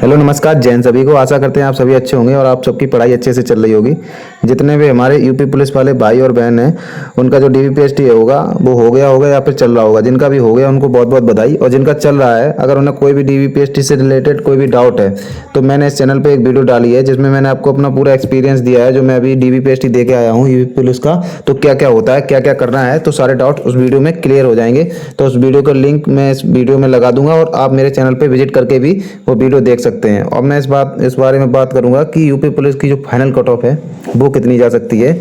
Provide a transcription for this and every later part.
Hello नमस्कार जैन सभी को। आशा करते हैं आप सभी अच्छे होंगे और आप सबकी पढ़ाई अच्छे से चल रही होगी। जितने भी हमारे यूपी पुलिस वाले भाई और बहन हैं उनका जो डीवीपीएसटी होगा वो हो गया होगा या फिर चल रहा होगा। जिनका भी हो गया उनको बहुत बहुत बधाई, और जिनका चल रहा है अगर उन्हें कोई भी डीवीपीएसटी से रिलेटेड कोई भी डाउट है तो मैंने इस चैनल पर एक वीडियो डाली है जिसमें मैंने आपको अपना पूरा एक्सपीरियंस दिया है। जो मैं अभी डीवीपीएसटी दे के आया हूँ यूपी पुलिस का, तो क्या क्या होता है, क्या क्या करना है, तो सारे डाउट उस वीडियो में क्लियर हो जाएंगे। तो उस वीडियो का लिंक मैं इस वीडियो में लगा दूंगा और आप मेरे चैनल पर विजिट करके भी वो वीडियो देख सकते हैं। और मैं इस बारे में बात करूंगा कि यूपी पुलिस की जो फाइनल कट ऑफ है वो कितनी जा सकती है।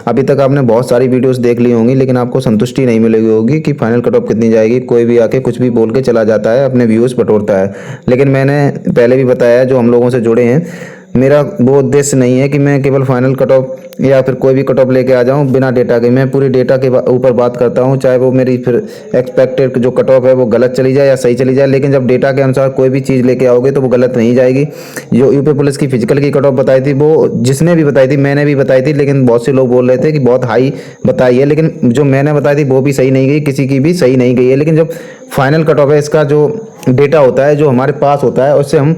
अभी तक आपने बहुत सारी वीडियोस देख ली होंगी लेकिन आपको संतुष्टि नहीं मिलेगी होगी कि फाइनल कट ऑफ कितनी जाएगी। कोई भी आके कुछ भी बोल के चला जाता है, अपने व्यूज बटोरता है। लेकिन मैंने पहले भी बताया है, जो हम लोगों से जुड़े हैं, मेरा वो उद्देश्य नहीं है कि मैं केवल फाइनल कट ऑफ या फिर कोई भी कट ऑफ लेके आ जाऊं बिना डेटा के। मैं पूरी डेटा के ऊपर बात करता हूं, चाहे वो मेरी फिर एक्सपेक्टेड जो कट ऑफ है वो गलत चली जाए या सही चली जाए। लेकिन जब डेटा के अनुसार कोई भी चीज़ लेके आओगे तो वो गलत नहीं जाएगी। जो यूपी पुलिस की फिजिकल की कट ऑफ बताई थी वो जिसने भी बताई थी, मैंने भी बताई थी, लेकिन बहुत से लोग बोल रहे थे कि बहुत हाई बताई है। लेकिन जो मैंने बताई थी वो भी सही नहीं गई, किसी की भी सही नहीं गई है। लेकिन जब फाइनल कट ऑफ है, इसका जो डेटा होता है जो हमारे पास होता है, उससे हम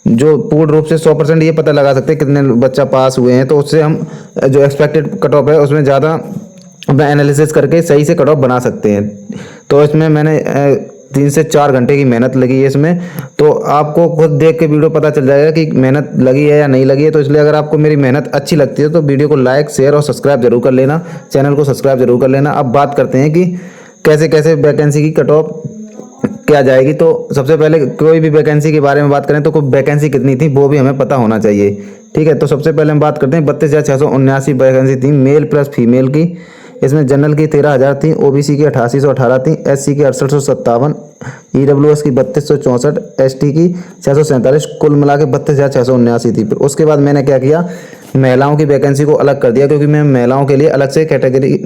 जो पूर्ण रूप से 100% ये पता लगा सकते हैं कितने बच्चा पास हुए हैं। तो उससे हम जो एक्सपेक्टेड कट ऑफ है उसमें ज़्यादा अपना एनालिसिस करके सही से कट ऑफ बना सकते हैं। तो इसमें मैंने 3 से 4 घंटे की मेहनत लगी है इसमें। तो आपको खुद देख के वीडियो पता चल जाएगा कि मेहनत लगी है या नहीं लगी है। तो इसलिए अगर आपको मेरी मेहनत अच्छी लगती है तो वीडियो को लाइक, शेयर और सब्सक्राइब जरूर कर लेना, चैनल को सब्सक्राइब जरूर कर लेना। अब बात करते हैं कि कैसे कैसे वैकेंसी की कट ऑफ क्या जाएगी। तो सबसे पहले कोई भी वैकेंसी के बारे में बात करें तो कोई वैकेंसी कितनी थी वो भी हमें पता होना चाहिए। ठीक है, तो सबसे पहले हम बात करते हैं 32,679 वैकेंसी थी मेल प्लस फीमेल की। इसमें जनरल की 13,000 थी, ओबीसी की 8818 थी, एससी की 6857, ईडब्ल्यूएस की 3264, एसटी की 647, कुल मिला के 32,679 थी। फिर उसके बाद मैंने क्या किया, महिलाओं की वैकेंसी को अलग कर दिया, क्योंकि मैं महिलाओं के लिए अलग से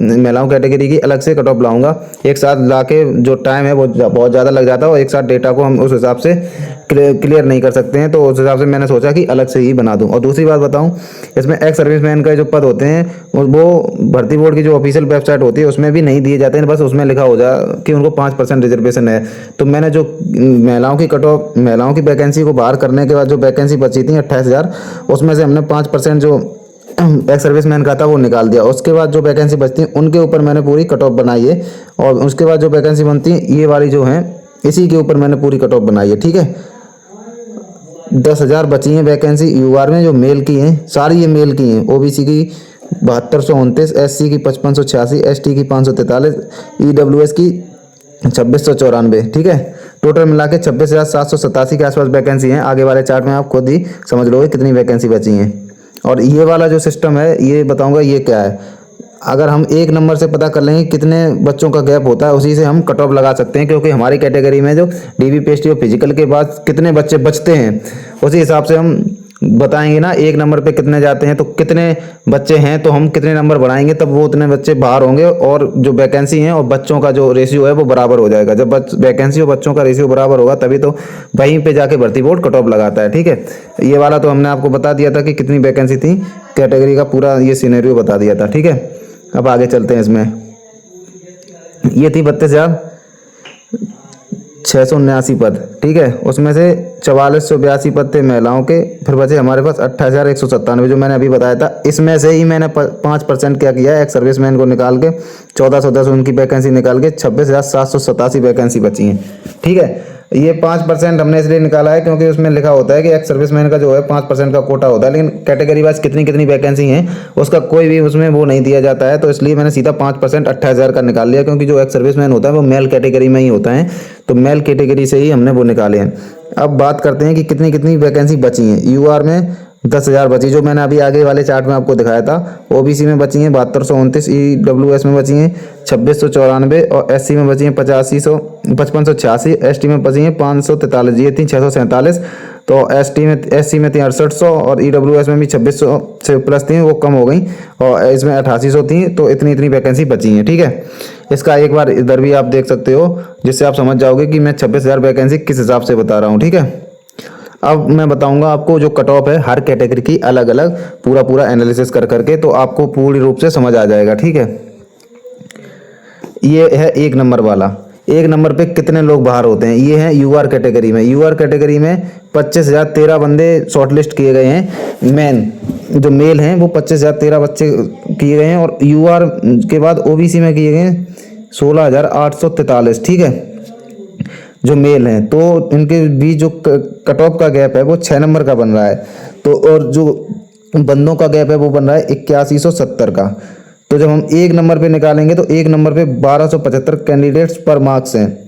महिलाओं कैटेगरी की अलग से कट ऑफ लाऊंगा। एक साथ लाके जो टाइम है वो बहुत ज़्यादा लग जाता है और एक साथ डेटा को हम उस हिसाब से क्लियर नहीं कर सकते हैं। तो उस हिसाब से मैंने सोचा कि अलग से ही बना दूं। और दूसरी बात बताऊं, इसमें एक्स सर्विसमैन का जो पद होते हैं वो भर्ती बोर्ड की जो ऑफिशियल वेबसाइट होती है उसमें भी नहीं दिए जाते हैं, बस उसमें लिखा हो जाए कि उनको 5% रिजर्वेशन है। तो मैंने जो महिलाओं की कट ऑफ, महिलाओं की वैकेंसी को बाहर करने के बाद जो वैकेंसी बची थी 28,000, उसमें से हमने 5% जो एक्स सर्विसमैन का था वो निकाल दिया। उसके बाद जो वैकेंसी बचती है उनके ऊपर मैंने पूरी कट ऑफ बनाई है। और उसके बाद जो वैकेंसी बनती है ये वाली जो है इसी के ऊपर मैंने पूरी कट ऑफ बनाई है। ठीक है, 10,000 बची हैं वैकेंसी यूआर में जो मेल की हैं, सारी ये मेल की हैं। ओबीसी की 7229, एससी की 5586, एसटी की 543, ईडब्ल्यूएस की 2694। ठीक है, टोटल मिला के 26,787 के आसपास वैकेंसी हैं। आगे वाले चार्ट में आप खुद ही समझ लोगे कितनी वैकेंसी बची हैं। और ये वाला जो सिस्टम है ये बताऊंगा ये क्या है। अगर हम एक नंबर से पता कर लेंगे कितने बच्चों का गैप होता है, उसी से हम कट ऑफ लगा सकते हैं। क्योंकि हमारी कैटेगरी में जो डीवीपीएसटी और फिजिकल के बाद कितने बच्चे बचते हैं उसी हिसाब से हम बताएंगे ना। एक नंबर पे कितने जाते हैं तो कितने बच्चे हैं तो हम कितने नंबर बढ़ाएंगे तब वो उतने बच्चे बाहर होंगे, और जो वैकेंसी हैं और बच्चों का जो रेशियो है वो बराबर हो जाएगा। जब वैकेंसी और बच्चों का रेशियो बराबर होगा तभी तो वहीं पे जाके भर्ती बोर्ड कट ऑफ लगाता है। ठीक है, ये वाला तो हमने आपको बता दिया था कि कितनी वैकेंसी थी, कैटेगरी का पूरा ये सिनेरियो बता दिया था। ठीक है, अब आगे चलते हैं। इसमें ये थी 32,679 पद। ठीक है, उसमें से 4482 पद थे महिलाओं के। फिर बचे हमारे पास 28,197 जो मैंने अभी बताया था। इसमें से ही मैंने 5% क्या किया है, एक सर्विसमैन को निकाल के 1410 उनकी वैकेंसी निकाल के 26,787 वैकेंसी बची हैं। ठीक है, ये 5% हमने इसलिए निकाला है क्योंकि उसमें लिखा होता है कि एक्स सर्विसमैन का जो है 5% का कोटा होता है, लेकिन कैटेगरी वाइज कितनी कितनी वैकेंसी हैं उसका कोई भी उसमें वो नहीं दिया जाता है। तो इसलिए मैंने सीधा 5% 28,000 का निकाल लिया, क्योंकि जो एक्स सर्विसमैन होता है वो मेल कैटेगरी में ही होता है। तो मेल कैटेगरी से ही हमने वो निकाले हैं। अब बात करते हैं कि कितनी कितनी वैकेंसी बची हैं। यूआर में 10,000 बची, जो मैंने अभी आगे वाले चार्ट में आपको दिखाया था। ओबीसी में बची हैं 7229, ईडब्ल्यूएस में बची हैं 2694, और एससी में बची हैं 5586, एसटी में बची हैं 543, ये थी 647। तो एससी में थी 6800 और ईडब्ल्यूएस में भी 2600 से प्लस थी, वो कम हो गई, और इसमें 8800 थी। तो इतनी वैकेंसी बची हैं। ठीक है, इसका एक बार इधर भी आप देख सकते हो जिससे आप समझ जाओगे कि मैं 26,000 वैकेंसी किस हिसाब से बता रहा हूँ। ठीक है, अब मैं बताऊंगा आपको जो कट ऑफ है हर कैटेगरी की अलग अलग पूरा एनालिसिस कर करके, तो आपको पूरी रूप से समझ आ जाएगा। ठीक है, ये है 1 नंबर वाला। एक नंबर पे कितने लोग बाहर होते हैं। ये हैं यूआर कैटेगरी में। यूआर कैटेगरी में 25,013 बंदे शॉर्टलिस्ट किए गए हैं। मेन जो मेल हैं वो 25,013 बच्चे किए गए हैं और यूआर के बाद ओबीसी में किए गए हैं 16,843। ठीक है, जो मेल हैं। तो इनके बीच जो कट ऑफ का गैप है वो 6 नंबर का बन रहा है। तो और जो बंदों का गैप है वो बन रहा है 8170 का। तो जब हम एक नंबर पे निकालेंगे तो एक नंबर पे 1275 कैंडिडेट्स पर मार्क्स हैं।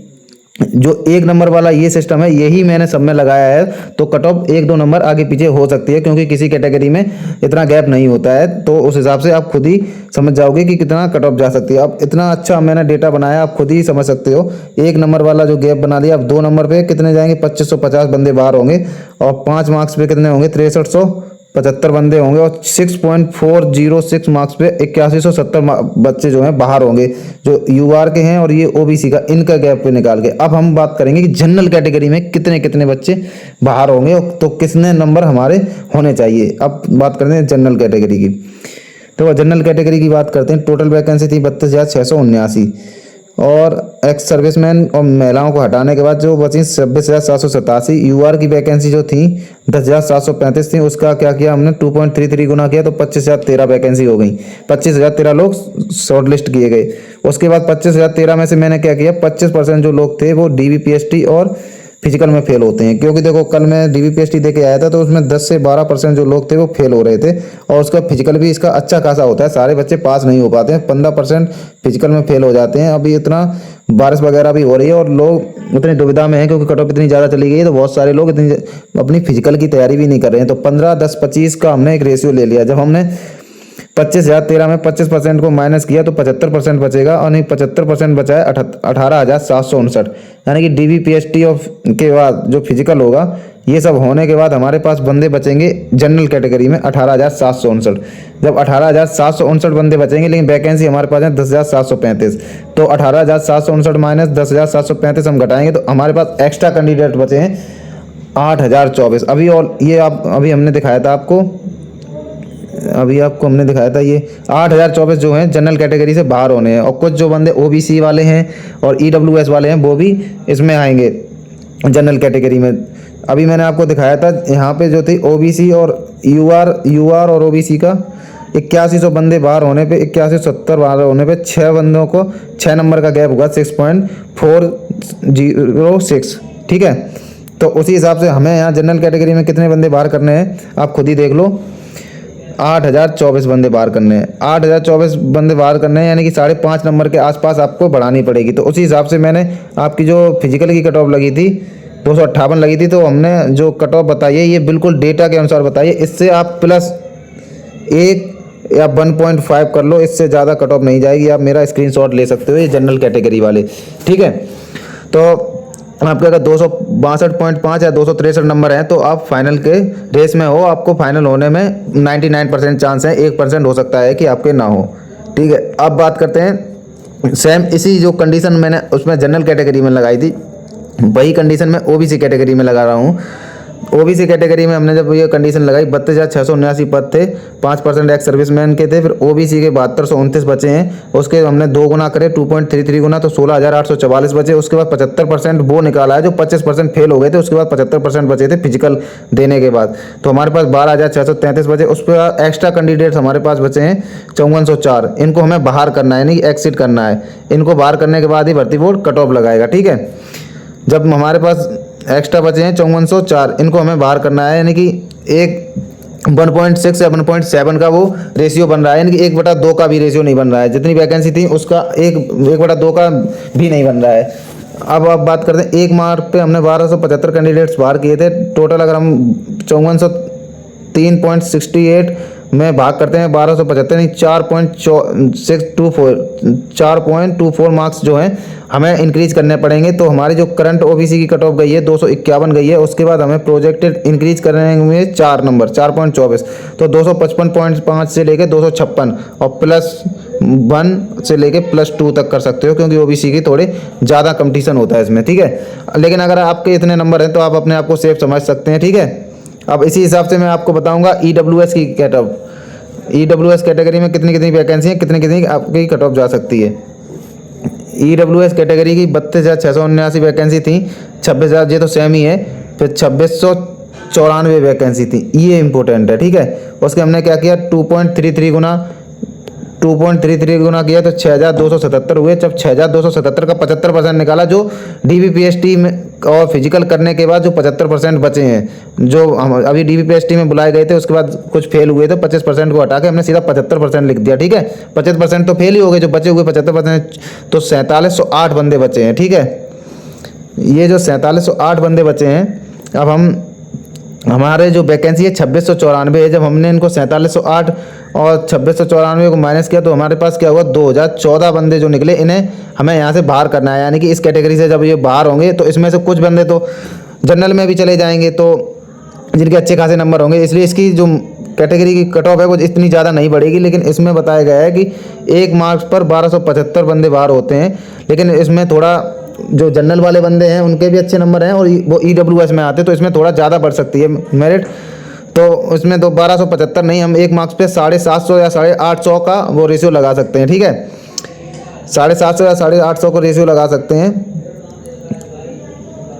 जो एक नंबर वाला ये सिस्टम है यही मैंने सब में लगाया है। तो कट ऑफ 1-2 नंबर आगे पीछे हो सकती है क्योंकि किसी कैटेगरी में इतना गैप नहीं होता है। तो उस हिसाब से आप खुद ही समझ जाओगे कि कितना कट ऑफ जा सकती है। अब इतना अच्छा मैंने डेटा बनाया, आप खुद ही समझ सकते हो। एक नंबर वाला जो गैप बना दिया, अब 2 नंबर पे कितने जाएंगे, 2550 बंदे बाहर होंगे और 5 मार्क्स पे कितने होंगे, 6375 बंदे होंगे और 6.406 मार्क्स पे 8170 बच्चे जो हैं बाहर होंगे, जो यूआर के हैं और ये ओबीसी का, इनका गैप पे निकाल के। अब हम बात करेंगे कि जनरल कैटेगरी में कितने कितने बच्चे बाहर होंगे तो कितने नंबर हमारे होने चाहिए। अब बात करते हैं जनरल कैटेगरी की। तो जनरल कैटेगरी की बात करते हैं। टोटल वैकेंसी थी 32,679 और एक्स सर्विसमैन और महिलाओं को हटाने के बाद जो बची 26,787। यूआर की वैकेंसी जो थी 10,735 थी, उसका क्या किया हमने 2.33 गुना किया तो 25,013 वैकेंसी हो गई। 25,013 लोग शॉर्टलिस्ट किए गए। उसके बाद 25,013 में से मैंने क्या किया, 25% जो लोग थे वो डीबीपीएसटी और फिजिकल में फेल होते हैं। क्योंकि देखो कल मैं डीबीपीएसटी दे के आया था तो उसमें 10 से 12% जो लोग थे वो फेल हो रहे थे और उसका फिजिकल भी इसका अच्छा खासा होता है। सारे बच्चे पास नहीं हो पाते हैं, 15% फिजिकल में फेल हो जाते हैं। अभी इतना बारिश वगैरह भी हो रही है और लोग इतनी दुविधा में हैं क्योंकि कट ऑफ इतनी ज़्यादा चली गई है तो बहुत सारे लोग इतनी अपनी फिजिकल की तैयारी भी नहीं कर रहे हैं। तो 15, 10, 25 का हमने एक रेशियो ले लिया। जब हमने 25,013 में 25% को माइनस किया तो 75% बचेगा और नहीं 75% बचा है 18,759। यानी कि डीबीपीएसटी ऑफ के बाद जो फिजिकल होगा ये सब होने के बाद हमारे पास बंदे बचेंगे जनरल कैटेगरी में 18,759। जब 18,759 बंदे बचेंगे लेकिन वैकेंसी हमारे पास है 10,735। तो 18,759 माइनस 10,735 हम घटाएंगे तो हमारे पास एक्स्ट्रा कैंडिडेट बचे हैं 8,024। अभी और ये आप अभी हमने दिखाया था आपको, हमने दिखाया था ये 8,024 जो हैं जनरल कैटेगरी से बाहर होने हैं और कुछ जो बंदे ओबीसी वाले हैं और ईडब्ल्यूएस वाले हैं वो भी इसमें आएंगे जनरल कैटेगरी में। अभी मैंने आपको दिखाया था यहाँ पे जो थी ओबीसी और यूआर और ओबीसी का 8100 बंदे बाहर होने पे 8170 बाहर होने पे 6 बंदों को 6 नंबर का गैप होगा 6.406। ठीक है, तो उसी हिसाब से हमें यहाँ जनरल कैटेगरी में कितने बंदे बाहर करने हैं आप खुद ही देख लो। 8,024 बंदे बाहर करने हैं। 8,024 बंदे बाहर करने हैं यानी कि 5.5 नंबर के आसपास आपको बढ़ानी पड़ेगी। तो उसी हिसाब से मैंने आपकी जो फिजिकल की कट ऑफ लगी थी 258 लगी थी तो हमने जो कट ऑफ बताई है ये बिल्कुल डेटा के अनुसार बताई है। इससे आप +1 या 1.5 कर लो, इससे ज़्यादा कट ऑफ नहीं जाएगी। आप मेरा स्क्रीनशॉट ले सकते हो ये जनरल कैटेगरी वाले। ठीक है, तो आपके अगर 262.5 या 263 नंबर हैं तो आप फाइनल के रेस में हो। आपको फाइनल होने में 99% चांस है, 1% हो सकता है कि आपके ना हो। ठीक है, अब बात करते हैं सेम इसी जो कंडीशन मैंने उसमें जनरल कैटेगरी में लगाई थी वही कंडीशन मैं ओबीसी कैटेगरी में लगा रहा हूँ। ओबीसी कैटेगरी में हमने जब ये कंडीशन लगाई 32,679 पद थे, 5% एक्स सर्विसमैन के थे, फिर ओबीसी के 7229 बचे हैं। उसके हमने 2 गुना करे 2.33 गुना तो 16,844 बचे। उसके बाद 75% वो निकाला है जो 25% फेल हो गए थे, उसके बाद 75% बचे थे फिजिकल देने के बाद। तो हमारे पास 12,633 बचे। उस पर एक्स्ट्रा कैंडिडेट्स हमारे पास बचे हैं 5404। इनको हमें बाहर करना है, यानी एक्सिट करना है। इनको बाहर करने के बाद ही भर्ती बोर्ड कट ऑफ लगाएगा। ठीक है, जब हमारे पास एक्स्ट्रा बचे हैं 5404, इनको हमें बाहर करना है यानी कि एक 1.6 या 1.7 का वो रेशियो बन रहा है, यानी कि 1/2 का भी रेशियो नहीं बन रहा है। जितनी वैकेंसी थी उसका 1/2 का भी नहीं बन रहा है। अब आप बात करते हैं एक मार्क पे हमने 1275 कैंडिडेट्स बाहर किए थे। टोटल अगर हम 5403.68 में भाग करते हैं 1275 नहीं 4.24 मार्क्स जो हैं हमें इंक्रीज करने पड़ेंगे। तो हमारी जो करंट ओबीसी की कट ऑफ गई है 251 गई है। उसके बाद हमें प्रोजेक्टेड इंक्रीज करने में 4 नंबर 4.24 तो 255.5 से लेके 256 और +1 से लेके +2 तक कर सकते हो क्योंकि ओबीसी की थोड़े ज़्यादा कंपटीशन होता है इसमें। ठीक है, लेकिन अगर आपके इतने नंबर हैं तो आप अपने आप को सेफ समझ सकते हैं। ठीक है, अब इसी हिसाब से मैं आपको बताऊंगा ईडब्ल्यूएस की कट ऑफ। ईडब्ल्यूएस कैटेगरी में कितनी कितनी वैकेंसी है, कितनी कितनी आपकी कट ऑफ जा सकती है। EWS कैटेगरी की 32,679 वैकेंसी थी, 26,000, ये तो सेम ही है, फिर 2694 वैकेंसी थी, ये इंपॉर्टेंट है, ठीक है। उसके हमने क्या किया, 2.33 गुना किया तो 6,277 हुए। जब 6,277 का 75% निकाला, जो DBPST में और फिजिकल करने के बाद जो 75% बचे हैं, जो हम अभी DBPST में बुलाए गए थे, उसके बाद कुछ फेल हुए थे, 25% को हटा के हमने सीधा 75% लिख दिया, ठीक है। 25% तो फेल ही हो गए, जो बचे हुए 75%, तो 4708 बंदे बचे हैं, ठीक है। ये जो 4708 बंदे बचे हैं, अब हमारे जो वैकेंसी है 2694 है। जब हमने इनको 4708 और 2694 को माइनस किया तो हमारे पास क्या हुआ, 2014 बंदे जो निकले, इन्हें हमें यहाँ से बाहर करना है। यानी कि इस कैटेगरी से जब ये बाहर होंगे तो इसमें से कुछ बंदे तो जनरल में भी चले जाएंगे, तो जिनके अच्छे खासे नंबर होंगे, इसलिए इसकी जो कैटेगरी की कट ऑफ है वो इतनी ज़्यादा नहीं बढ़ेगी। लेकिन इसमें बताया गया है कि 1 मार्क्स पर 1275 बंदे बाहर होते हैं। लेकिन इसमें थोड़ा जो जनरल वाले बंदे हैं उनके भी अच्छे नंबर हैं और वो EWS में आते हैं, तो इसमें थोड़ा ज़्यादा बढ़ सकती है मेरिट। तो इसमें तो 1275 नहीं, हम 1 मार्क्स पे 750 या 850 का वो रेशियो लगा सकते हैं, ठीक है। 750 या 850 को रेशियो लगा सकते हैं।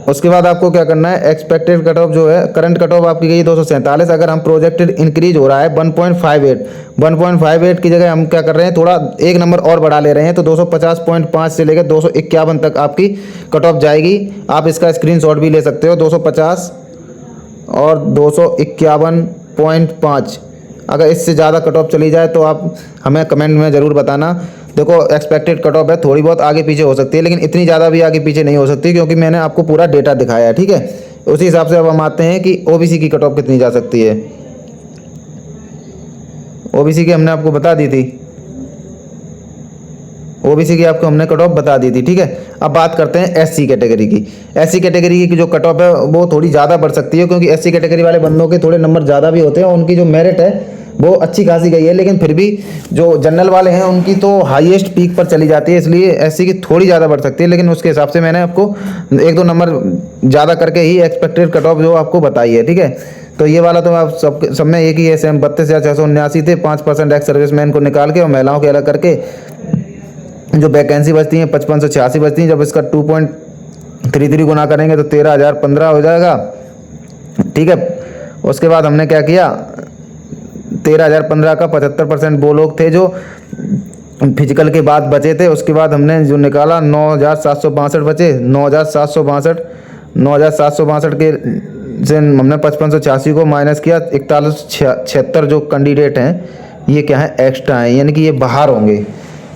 उसके बाद आपको क्या करना है, एक्सपेक्टेड कट ऑफ जो है, करंट कट ऑफ आपकी गई 247। अगर हम प्रोजेक्टेड इंक्रीज हो रहा है 1.58 की जगह हम क्या कर रहे हैं, थोड़ा 1 नंबर और बढ़ा ले रहे हैं, तो 250.5 से लेकर 251 तक आपकी कट ऑफ जाएगी। आप इसका स्क्रीनशॉट भी ले सकते हो, 250 और 251.5। अगर इससे ज़्यादा कट ऑफ चली जाए तो आप हमें कमेंट में ज़रूर बताना। देखो एक्सपेक्टेड कट ऑफ है, थोड़ी बहुत आगे पीछे हो सकती है, लेकिन इतनी ज़्यादा भी आगे पीछे नहीं हो सकती, क्योंकि मैंने आपको पूरा डेटा दिखाया है, ठीक है। उसी हिसाब से अब हम आते हैं कि OBC की कट ऑफ कितनी जा सकती है। OBC की हमने आपको बता दी थी, OBC की आपको हमने कट ऑफ बता दी थी, ठीक है। अब बात करते हैं SC कैटेगरी की। SC कैटेगरी की जो कट ऑफ है वो थोड़ी ज़्यादा बढ़ सकती है, क्योंकि SC कैटेगरी वाले बंदों के थोड़े नंबर ज़्यादा भी होते हैं और उनकी जो मेरिट है वो अच्छी खासी गई है। लेकिन फिर भी जो जनरल वाले हैं उनकी तो हाईएस्ट पीक पर चली जाती है, इसलिए SC की थोड़ी ज़्यादा बढ़ सकती है। लेकिन उसके हिसाब से मैंने आपको 1-2 नंबर ज़्यादा करके ही एक्सपेक्टेड कट ऑफ जो आपको बताई है, ठीक है। तो ये वाला तो आप सब में एक ही है, सेम 32,679 थे। 5% एक्स सर्विसमैन को निकाल के और महिलाओं के अलग करके जो वैकेंसी बचती हैं 5586 बचती हैं। जब इसका 2.33 गुना करेंगे तो 13,015 हो जाएगा, ठीक है। उसके बाद हमने क्या किया, 13,015 का 75% वो लोग थे जो फिजिकल के बाद बचे थे। उसके बाद हमने जो निकाला 9,762 बचे, 9,762 के से हमने 5586 को माइनस किया। 4176 जो कैंडिडेट हैं ये क्या है, एक्स्ट्रा हैं, यानी कि ये बाहर होंगे।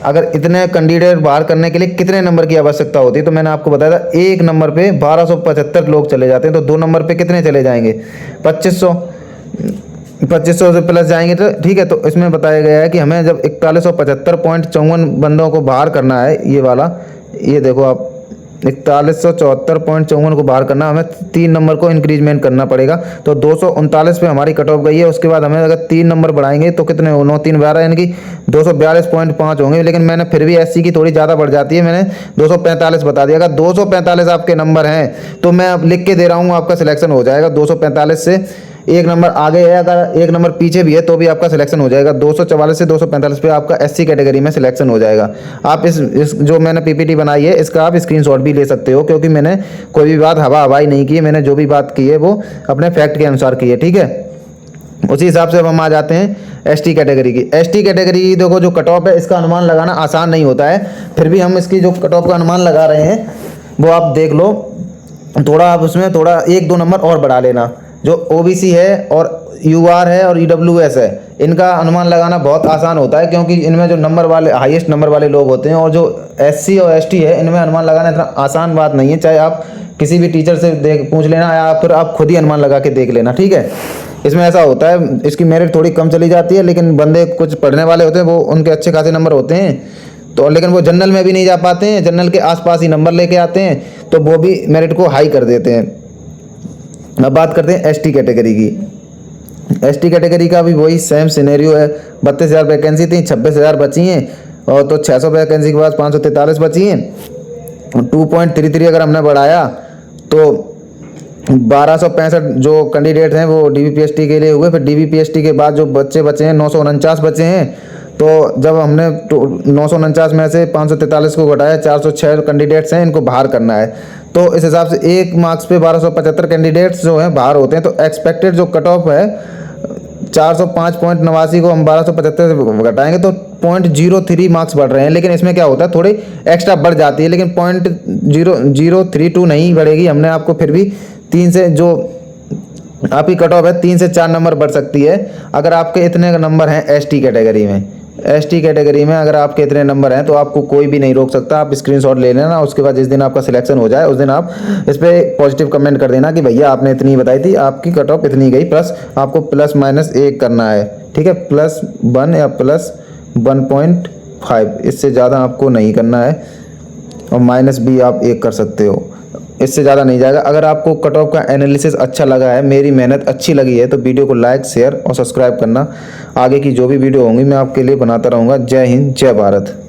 अगर इतने कैंडिडेट बाहर करने के लिए कितने नंबर की आवश्यकता होती है, तो मैंने आपको बताया था 1 नंबर पे 1275 लोग चले जाते हैं, तो 2 नंबर पे कितने चले जाएंगे, 2500 से प्लस जाएंगे, तो ठीक है। तो इसमें बताया गया है कि हमें जब 4175.54 बंदों को बाहर करना है, ये वाला, ये देखो आप 4174.54 को बाहर करना, हमें 3 नंबर को इंक्रीजमेंट करना पड़ेगा। तो 239 पे हमारी कट ऑफ गई है। उसके बाद हमें अगर 3 नंबर बढ़ाएंगे तो कितने हो, 9 3 12, यानी कि 242.5 होंगे। लेकिन मैंने फिर भी SC की थोड़ी ज़्यादा बढ़ जाती है, मैंने 245 बता दिया। अगर 245 आपके नंबर हैं तो मैं अब लिख के दे रहा हूँ, आपका सिलेक्शन हो जाएगा। 245 से 1 नंबर आगे है, अगर 1 नंबर पीछे भी है तो भी आपका सिलेक्शन हो जाएगा। 244 से 245 पे आपका SC कैटेगरी में सिलेक्शन हो जाएगा। आप इस जो मैंने PPT बनाई है इसका आप स्क्रीनशॉट भी ले सकते हो, क्योंकि मैंने कोई भी बात हवाई नहीं की है। मैंने जो भी बात की है वो अपने फैक्ट के अनुसार की है, ठीक है। उसी हिसाब से अब हम आ जाते हैं ST कैटेगरी की। ST कैटेगरी की देखो जो कट ऑफ है इसका अनुमान लगाना आसान नहीं होता है, फिर भी हम इसकी जो कट ऑफ का अनुमान लगा रहे हैं वो आप देख लो। थोड़ा आप उसमें थोड़ा 1-2 नंबर और बढ़ा लेना। जो OBC है और UR है और EWS है, इनका अनुमान लगाना बहुत आसान होता है, क्योंकि इनमें जो नंबर वाले हाईएस्ट नंबर वाले लोग होते हैं। और जो SC और ST है इनमें अनुमान लगाना इतना आसान बात नहीं है। चाहे आप किसी भी टीचर से पूछ लेना या फिर आप खुद ही अनुमान लगा के देख लेना, ठीक है। इसमें ऐसा होता है, इसकी मेरिट थोड़ी कम चली जाती है, लेकिन बंदे कुछ पढ़ने वाले होते हैं, वो उनके अच्छे खासे नंबर होते हैं, तो लेकिन वो जनरल में भी नहीं जा पाते हैं, जनरल के आसपास ही नंबर लेके आते हैं, तो वो भी मेरिट को हाई कर देते हैं। अब बात करते हैं ST कैटेगरी की। ST कैटेगरी का भी वही सेम सिनेरियो है। 32,000 वैकेंसी थी, 26,000 बची हैं, और तो 600 वैकेंसी के बाद 543 बची हैं। 2.33 अगर हमने बढ़ाया तो 1265 जो कैंडिडेट हैं वो DBPST के लिए हुए। फिर DBPST के बाद जो बच्चे बचे हैं 949 बचे हैं, तो जब हमने 949 में से 543 को घटाया, 406 कैंडिडेट्स हैं, इनको बाहर करना है। तो इस हिसाब से 1 मार्क्स पे 1275 कैंडिडेट्स जो हैं बाहर होते हैं। तो एक्सपेक्टेड जो कट ऑफ है 405.89 को हम 1275 से घटाएंगे तो 0.03 मार्क्स बढ़ रहे हैं। लेकिन इसमें क्या होता है, थोड़ी एक्स्ट्रा बढ़ जाती है, लेकिन 0.0032 नहीं बढ़ेगी। हमने आपको फिर भी 3 से जो आपकी कट ऑफ है 3 से 4 नंबर बढ़ सकती है अगर आपके इतने नंबर हैं एसटी कैटेगरी में। एसटी कैटेगरी में अगर आपके इतने नंबर हैं तो आपको कोई भी नहीं रोक सकता। आप स्क्रीनशॉट ले लेना, उसके बाद जिस दिन आपका सिलेक्शन हो जाए उस दिन आप इस पर पॉजिटिव कमेंट कर देना कि भैया आपने इतनी बताई थी, आपकी कट ऑफ इतनी गई, प्लस आपको +-1 करना है, ठीक है, +1 या +1.5, इससे ज़्यादा आपको नहीं करना है। और -भी आप 1 कर सकते हो, इससे ज़्यादा नहीं जाएगा। अगर आपको कट ऑफ का एनालिसिस अच्छा लगा है, मेरी मेहनत अच्छी लगी है, तो वीडियो को लाइक, शेयर और सब्सक्राइब करना। आगे की जो भी वीडियो होंगी मैं आपके लिए बनाता रहूँगा। जय हिंद, जय भारत।